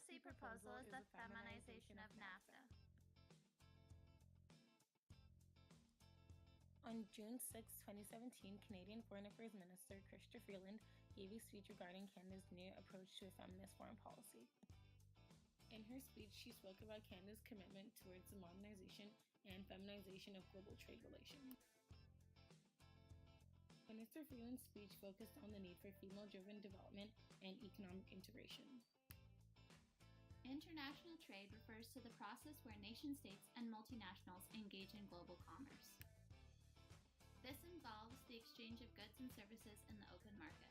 policy proposal is the feminization of NAFTA. On June 6, 2017, Canadian Foreign Affairs Minister Chrystia Freeland gave a speech regarding Canada's new approach to a feminist foreign policy. In her speech, she spoke about Canada's commitment towards the modernization and feminization of global trade relations. Minister Freeland's speech focused on the need for female-driven development and economic integration. International trade refers to the process where nation-states and multinationals engage in global commerce. This involves the exchange of goods and services in the open market.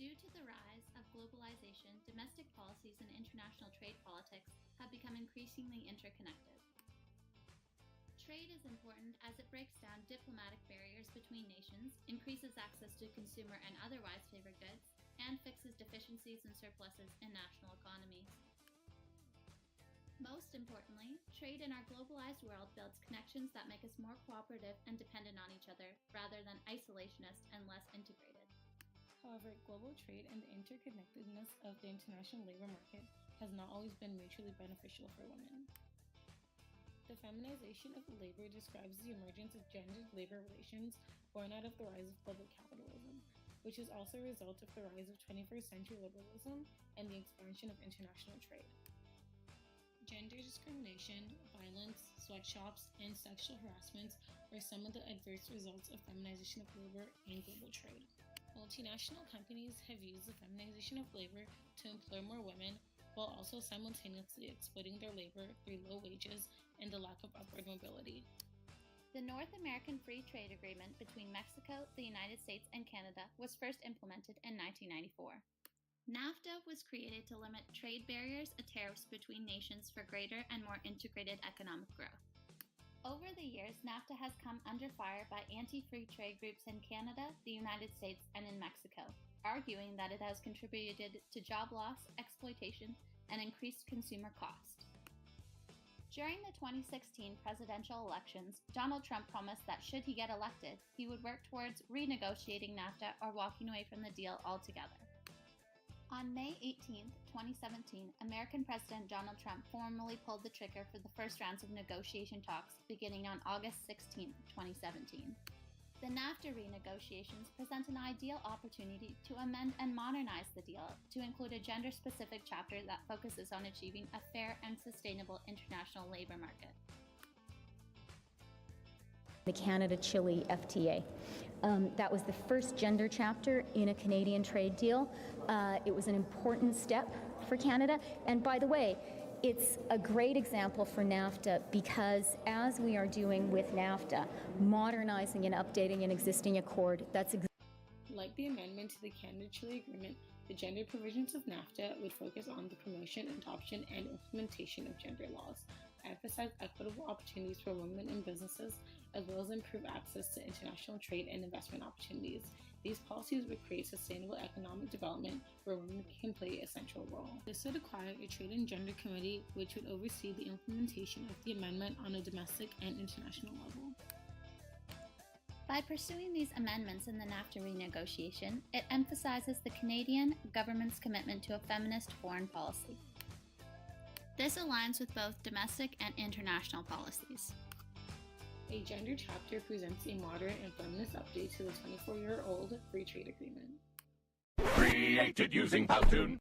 Due to the rise of globalization, domestic policies and international trade politics have become increasingly interconnected. Trade is important as it breaks down diplomatic barriers between nations, increases access to consumer and otherwise favored goods, and fixes deficiencies and surpluses in national economies. Most importantly, trade in our globalized world builds connections that make us more cooperative and dependent on each other, rather than isolationist and less integrated. However, global trade and the interconnectedness of the international labor market has not always been mutually beneficial for women. The feminization of labor describes the emergence of gendered labor relations born out of the rise of global capitalism, which is also a result of the rise of 21st century liberalism and the expansion of international trade. Gender discrimination, violence, sweatshops, and sexual harassment are some of the adverse results of feminization of labor and global trade. Multinational companies have used the feminization of labor to employ more women, while also simultaneously exploiting their labor through low wages and the lack of upward mobility. The North American Free Trade Agreement between Mexico, the United States, and Canada was first implemented in 1994. NAFTA was created to limit trade barriers and tariffs between nations for greater and more integrated economic growth. Over the years, NAFTA has come under fire by anti-free trade groups in Canada, the United States, and in Mexico, arguing that it has contributed to job loss, exploitation, and increased consumer cost. During the 2016 presidential elections, Donald Trump promised that should he get elected, he would work towards renegotiating NAFTA or walking away from the deal altogether. On May 18, 2017, American President Donald Trump formally pulled the trigger for the first rounds of negotiation talks beginning on August 16, 2017. The NAFTA renegotiations present an ideal opportunity to amend and modernize the deal to include a gender-specific chapter that focuses on achieving a fair and sustainable international labor market. The Canada-Chile FTA. That was the first gender chapter in a Canadian trade deal. It was an important step for Canada. And by the way, it's a great example for NAFTA because as we are doing with NAFTA, modernizing and updating an existing accord, that's like the amendment to the Canada-Chile Agreement, the gender provisions of NAFTA would focus on the promotion, adoption, and implementation of gender laws, emphasize equitable opportunities for women in businesses, as well as improve access to international trade and investment opportunities. These policies would create sustainable economic development where women can play a central role. This would require a Trade and Gender Committee, which would oversee the implementation of the amendment on a domestic and international level. By pursuing these amendments in the NAFTA renegotiation, it emphasizes the Canadian government's commitment to a feminist foreign policy. This aligns with both domestic and international policies. A gender chapter presents a moderate and feminist update to the 24-year-old Free Trade Agreement. Created using Powtoon.